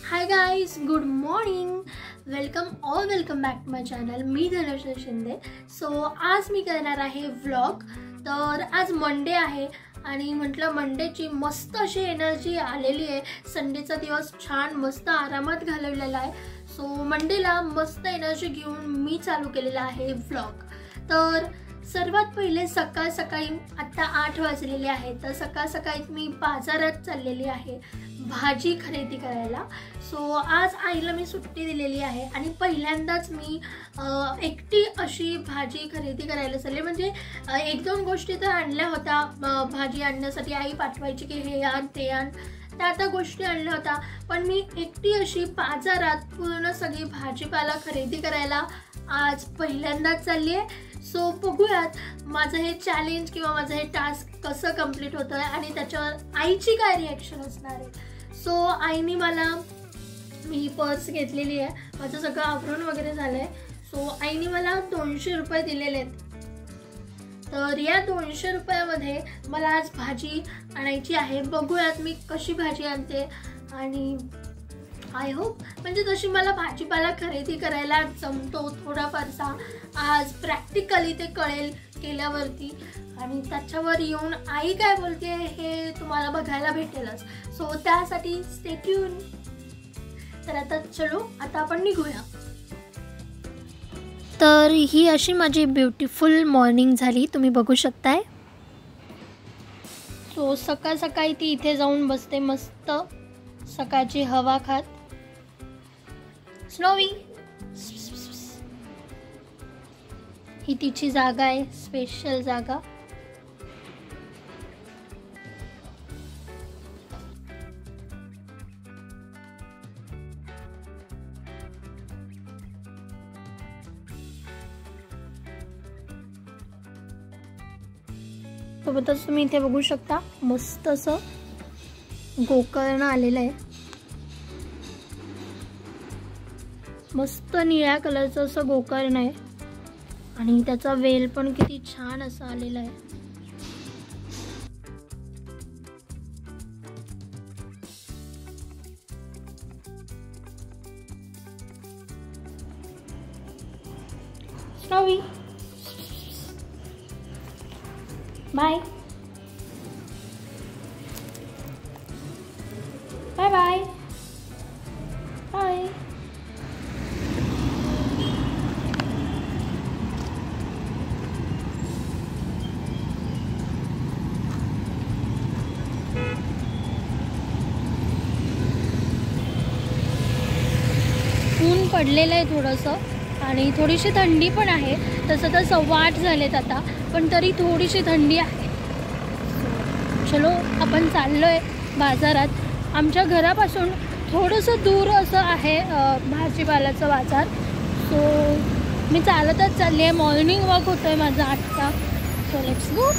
High guys, good morning. Welcome back to my channel. मी Dhanashree Shinde. So आज मी करणार आहे व्लॉग. तर आज मंडे आहे आणि म्हटलं मंडेची मस्त अशी एनर्जी आलेली आहे. संडेचा दिवस छान मस्त आरामात घालवलेला आहे. सो मंडेला मस्त एनर्जी घेऊन मी चालू केलेला आहे व्लॉग. तर सर्वात पहिले सकाळी आता 8 वाजलेले आहेत. तर सकाळी मी बाजारात चाललेली आहे भाजी खरेदी करायला. सो आज आईला मी सुट्टी दिलेली आहे आणि पहिल्यांदाच मी एकटी अशी भाजी खरेदी करायला चालले. म्हणजे एक दोन गोष्टी तर आणल्या होत्या भाजी आणण्यासाठी. आई पाठवायची की हे आण ते आण, त्या आता गोष्टी आणल्या होत्या. पण मी एकटी अशी बाजारात पूर्ण सगळी भाजीपाला खरेदी करायला आज पहिल्यांदाच चालली आहे. सो बघूयात माझं हे चॅलेंज किंवा माझं हे टास्क कसं कंप्लीट होतं आहे आणि त्याच्यावर आईची काय रिॲक्शन असणार आहे. सो आईने मला, मी पर्स घेतलेली आहे, माझं सगळं आवरून वगैरे झालं आहे. सो आईने मला 200 रुपये दिलेले आहेत. तर या 200 रुपयामध्ये मला आज भाजी आणायची आहे. बघूयात मी कशी भाजी आणते आणि आय होप म्हणजे तशी मला भाजीपाला खरेदी करायला जमतो थोडाफारसा. आज प्रॅक्टिकली ते कळेल केल्यावरती आणि त्याच्यावर येऊन आई काय बोलते हे तुम्हाला बघायला भेटेलच. सो त्यासाठी स्टे ट्यून. तर आता आपण निघूया. तर ही अशी माझी ब्युटिफुल मॉर्निंग झाली, तुम्ही बघू शकताय. सो सकाळी ती इथे जाऊन बसते मस्त सकाळची हवा खात. स्नोवी ही तिची जागा आहे, स्पेशल जागा. सोबतच तुम्ही इथे बघू शकता मस्त असं गोकर्ण आलेलं आहे. मस्त निळ्या कलरचं असं गोकर्ण आहे आणि त्याचा वेल पण किती छान असा आलेला आहे. Snowy bye bye bye bye. ऊन पडलेलं आहे थोडंसं आणि थोडीशी थंडी पण आहे. तसं तर 8:15 झालेत आता, पण तरी थोडीशी थंडी आहे. चलो आपण चाललो आहे बाजारात. आमच्या घरापासून थोडंसं दूर असं आहे भाजीपाल्याचं बाजार. सो मी चालतच चालली आहे. मॉर्निंग वॉक होतो आहे माझा 8चा. So let's go.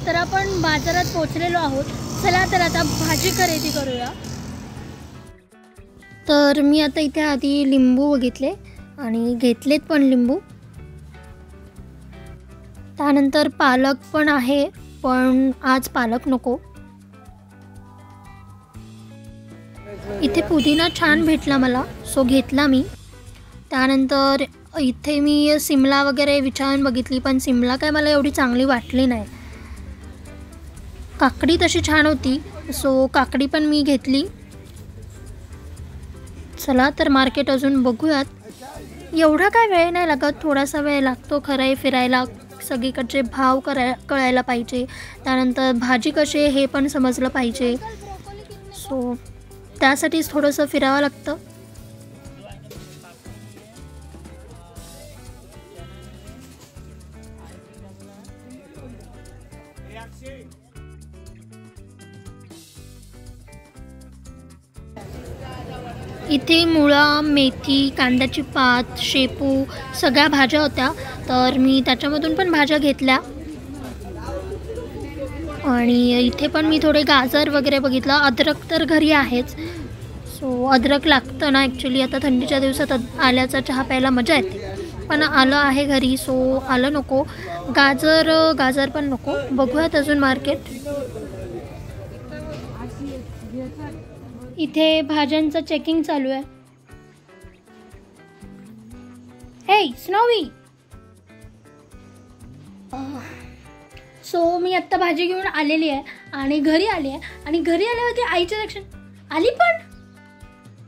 तर आपण बाजारात पोचलेलो आहोत. चला तर आता भाजी खरेदी करूया. तर मी आता इथे आधी लिंबू बघितले आणि घेतलेत पण लिंबू. त्यानंतर पालक पण आहे, पण आज पालक नको. इथे पुदिना छान भेटला मला, सो घेतला मी. त्यानंतर इथे मी सिमला वगैरे विचारून बघितली, पण सिमला काय मला एवढी चांगली वाटली नाही. काकडी तशी छान होती, सो काकडी पण मी घेतली. चला तर मार्केट अजून बघूयात. एवढा काय वेळ नाही लागत, थोडासा वेळ लागतो खरं आहे फिरायला. सगळीकडचे भाव कळायला पाहिजे. त्यानंतर भाजी कशी आहे हे पण समजलं पाहिजे. सो त्यासाठीच थोडंसं फिरावं लागतं. इथे मुळा, मेथी, कांद्याची पात, शेपू सगळ्या भाज्या होत्या. तर मी त्याच्यामधून पण भाज्या घेतल्या. आणि इथे पण मी थोडे गाजर वगैरे बघितलं. अद्रक तर घरी आहेच, सो अद्रक लागतं ना ॲक्च्युली. आता थंडीच्या दिवसात आल्याचा चहा प्यायला मजा येते, पण आलं आहे घरी, सो आलं नको. गाजर पण नको, बघूयात अजून मार्केट. इथे भाज्यांचं चेकिंग चालू आहे. हे स्नोवी. सो मी आत्ता भाजी घेऊन आलेली आहे आणि घरी आली आहे आणि घरी आल्यावरती आईची रिॲक्शन आली पण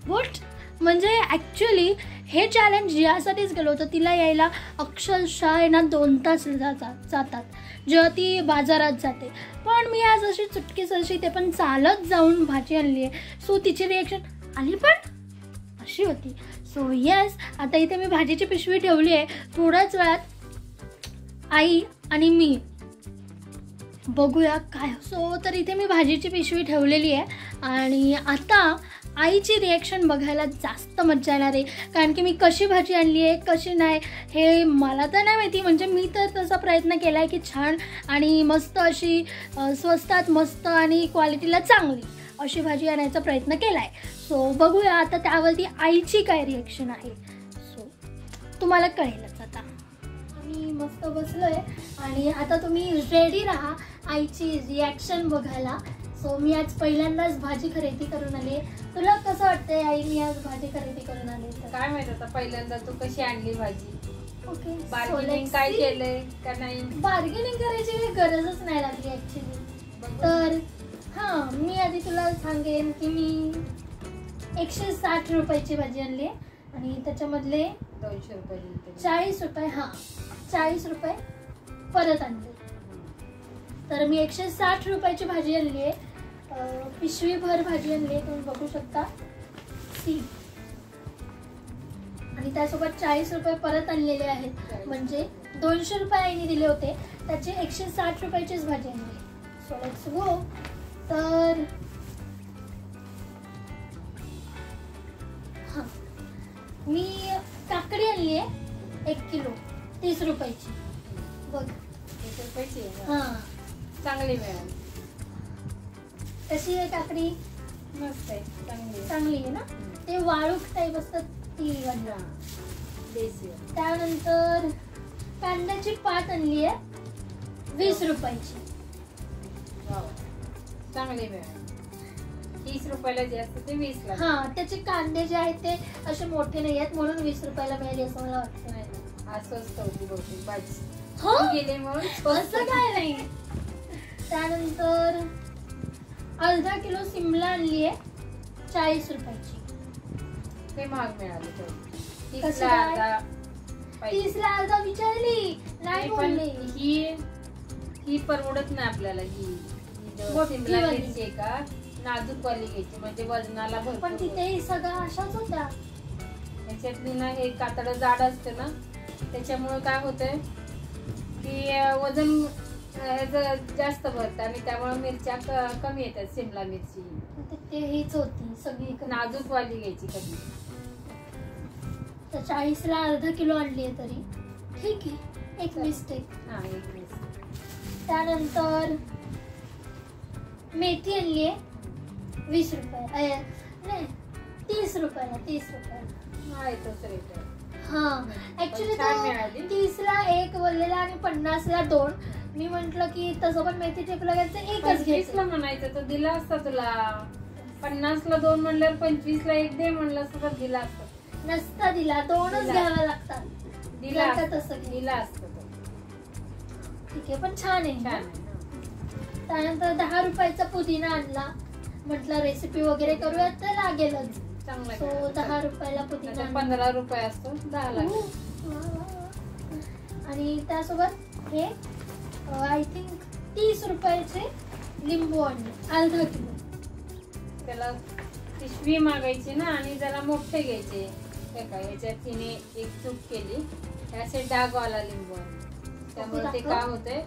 वॉट. म्हणजे ॲक्च्युली हे चॅलेंज यासाठीच गेलो होतं, तिला यायला अक्षरशः ना 2 तास जातात जेव्हा ती बाजारात जाते. पण मी आज अशी चुटकीसरशी ते पण चालत जाऊन भाजी आणली आहे. सो तिची रिॲक्शन आली पण अशी होती. सो येस, आता इथे मी भाजीची पिशवी ठेवली आहे. थोड्याच वेळात आई आणि मी बघूया काय. सो तर इथे मी भाजीची पिशवी ठेवलेली आहे आणि आता आईची रिॲक्शन बघायला जास्त मजा येणार आहे. कारण की मी कशी भाजी आणली आहे कशी नाही हे मला तर नाही माहिती. म्हणजे मी तर तसा प्रयत्न केला आहे की छान आणि मस्त अशी स्वस्तात मस्त आणि क्वालिटीला चांगली अशी भाजी आणायचा प्रयत्न केला आहे. सो बघूया आता त्यावरती आईची काय रिॲक्शन आहे. सो तुम्हाला कळेलच आता. आम्ही मस्त बसलो आहे आणि आता तुम्ही रेडी राहा आईची रिॲक्शन बघायला. सो मी आज पहिल्यांदाच भाजी खरेदी करून आली आहे. तुला कसं वाटतंय आई मी आज भाजी खरेदी करून आली? तर काय माहित आता पहिल्यांदा तू कशी आणली भाजी. ओके, बार्गेनिंग काय केलंय का नाही? बार्गेनिंग करायची गरजच नाही लागली ॲक्च्युली. तर हां, मी आधी तुला सांगेन की मी 160 रुपयाची भाजी आणली आहे आणि त्याच्यामधले 200 रुपये 40 रुपये 40 रुपये परत आणले. तर मी 160 रुपयाची भाजी आणली आहे. पिशवीभर भाजी आणली आहे, तुम्ही बघू शकता सी. आणि त्यासोबत 40 रुपये परत आणलेले आहेत. म्हणजे 200 रुपये आईने दिले होते, त्याचे 160 रुपयाचीच भाजी आणली. So let's go. तर हां, मी काकडी आणली आहे 1 किलो 30 रुपयाची. बघ 30 रुपयाची. हां, चांगली मिळाली. कशी आहे काकडी? मस्त आहे, चांगली आहे ना. ते वाळूक टाईप असतात ती वाली. देशी. त्यानंतर कांद्याची पात आणली आहे 20 रुपयाची. चांगली मिळाली. 30 रुपयाला जे असतं ते 20 ला. हां, त्याचे कांदे जे आहेत ते असे मोठे नाही आहेत म्हणून 20 रुपयाला मिळाली असं मला वाटतं. नाही, स्वस्त होती बहुतेक भाजी. हो गेले म्हणून असं काय नाही. त्यानंतर अर्धा किलो सिमला आणली आहे 40 रुपयाची. ते महाग मिळाले. 30 ला अर्धा विचारली नाही बोलली. ही परवडत नाही आपल्याला. ही सिमला मिरची आहे का नाजूक वाली घ्यायची म्हणजे वजनाला भरपूर. पण तिथे सगळ्या अशाच होत्या. याच्यातली ना हे कातड जाड असते ना त्याच्यामुळे काय होतंय की वजन जास्त भरतं आणि त्यामुळे मिरच्या कमी येतात. सिमला मिरची ते हीच होती सगळी नाजूक वाली घ्यायची कधी. तर 40 ला अर्धा किलो आणली आहे तरी ठीक आहे. एक मिस्टेक. हां, एक मिस्टेक. त्यानंतर मेथी आणली आहे 20 रुपये नाही 30 रुपयाला. 30 रुपयाला आहे तोच रेट. हां, ऍक्च्युली 30 ला एक बोललेला आणि 50 ला 2. मी म्हंटल की तसं पण मेथीचे फुलाचं एकच घ्यायचं. म्हणायचं तो दिला असता तुला. 50 ला 2 म्हणल्यावर 25 ला 1 दे म्हणलं असतं तर दिला असता. नसता दिला, 2च घ्यावा लागतात. दिला तसं दिला असतं. ठीक आहे, पण छान आहे. छान आहे. त्यानंतर 10 रुपयाचा पुदिना आणला. म्हटलं रेसिपी वगैरे करूया तर लागेलच. चांगला. सो 10 रुपयाला पुदिना. 15 रुपये असतो 10 ला. आणि त्यासोबत हे आय थिंक 30 रुपयाचे लिंबू आणले अर्धा किलो. त्याला पिशवी मागायची ना आणि जरा मोठे घ्यायचे. याच्यात तिने एक चूक केली. असे डागवाला लिंबू आणले त्यामुळे ते काय होते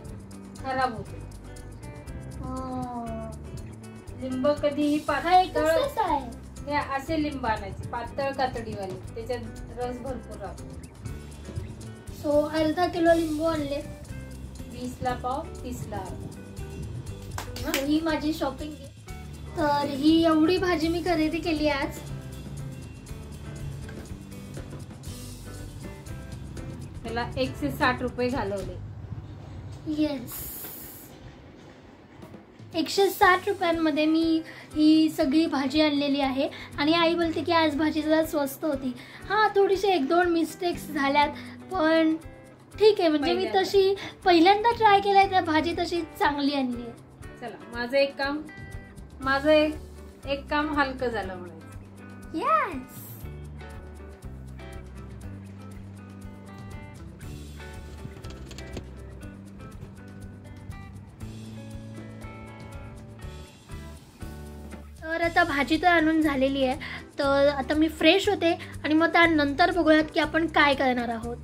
खराब होते. लिंब कधीही पातळ हे असे लिंब आणायचे पातळ कातडीवाले त्याच्यात रस भरपूर राहतो. सो अर्धा किलो लिंबू आणले. 20 ला पाव 30 ला अर्धा. ही माझी शॉपिंग आहे. तर ही एवढी भाजी मी खरेदी केली आज. त्याला 160 रुपये घालवले. येस, 160 रुपयांमध्ये मी ही सगळी भाजी आणलेली आहे. आणि आई बोलते की आज भाजी जरा स्वस्त होती. हां, थोडीशी 1-2 मिस्टेक्स झाल्यात, पण ठीक आहे. म्हणजे मी तशी पहिल्यांदा ट्राय केलं आहे, त्या भाजी तशी चांगली आणली आहे. चला, माझं एक काम हलकं झालं म्हणायचं. येस. तर आता भाजी तर आणून झालेली आहे. तर आता मी फ्रेश होते आणि मग त्यानंतर बघूयात की आपण काय करणार आहोत.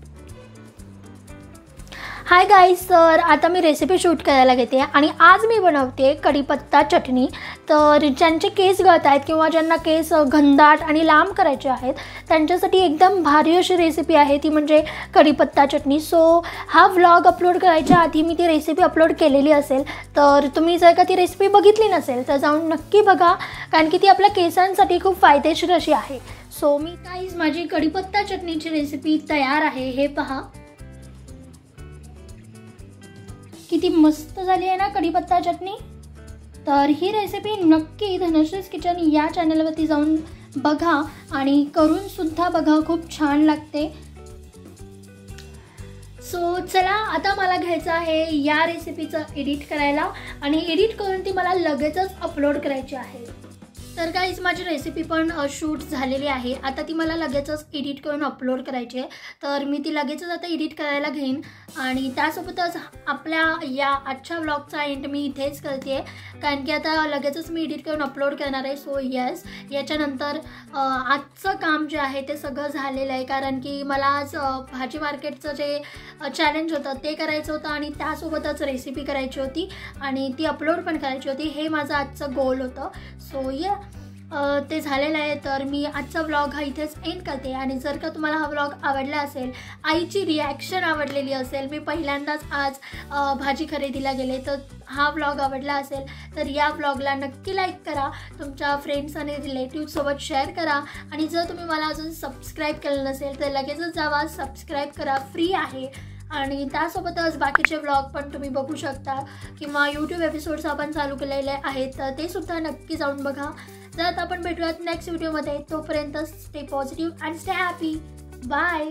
हाय गाईज, तर आता मी रेसिपी शूट करायला घेते आणि आज मी बनवते कढीपत्ता चटणी. तर ज्यांचे केस गळत आहेत किंवा ज्यांना केस घनदाट आणि लांब करायचे आहेत त्यांच्यासाठी एकदम भारी अशी रेसिपी आहे ती म्हणजे कढीपत्ता चटणी. सो हा व्लॉग अपलोड करायच्या आधी मी ती रेसिपी अपलोड केलेली असेल. तर तुम्ही जर का ती रेसिपी बघितली नसेल तर जाऊन नक्की बघा, कारण की ती आपल्या केसांसाठी खूप फायदेशीर अशी आहे. सो मी गाईज माझी कढीपत्ता चटणीची रेसिपी तयार आहे. हे पहा किती मस्त झाली आहे ना कढीपत्ता चटणी. तर ही रेसिपी नक्की धनश्रीज किचन या चॅनलवरती जाऊन बघा आणि करून सुद्धा बघा, खूप छान लागते. सो चला, आता मला घ्यायचं आहे या रेसिपीचं एडिट करायला आणि एडिट करून ती मला लगेचच अपलोड करायची आहे. तर गाईज माझी रेसिपी पण शूट झालेली आहे. आता ती मला लगेचच एडिट करून अपलोड करायची आहे. तर मी ती लगेचच आता एडिट करायला घेईन आणि त्यासोबतच आपल्या या आजच्या व्लॉगचा एंड मी इथेच करते आहे, कारण की आता लगेचच मी एडिट करून अपलोड करणार आहे. सो येस, याच्यानंतर आजचं काम जे आहे ते सगळं झालेलं आहे, कारण की मला आज भाजी मार्केटचं जे चॅलेंज होतं ते करायचं होतं आणि त्यासोबतच रेसिपी करायची होती आणि ती अपलोड पण करायची होती. हे माझं आजचं गोल होतं. सो ते झालेलं आहे. तर मी आजचा व्लॉग हा इथेच एंड करते आणि जर का तुम्हाला हा व्लॉग आवडला असेल, आईची रिॲक्शन आवडलेली असेल, मी पहिल्यांदाच आज भाजी खरेदीला गेले, तर हा व्लॉग आवडला असेल तर या व्लॉगला नक्की लाईक करा, तुमच्या फ्रेंड्स आणि रिलेटिव्हसोबत शेअर करा आणि जर तुम्ही मला अजून सबस्क्राईब केलं नसेल तर लगेचच जावा, सबस्क्राईब करा, फ्री आहे. आणि त्यासोबतच बाकीचे व्लॉग पण तुम्ही बघू शकता किंवा यूट्यूब एपिसोड्स आपण चालू केलेले आहेत तर ते सुद्धा नक्की जाऊन बघा. तर आपण भेटूयात नेक्स्ट व्हिडिओमध्ये. तोपर्यंत stay positive and stay happy. Bye.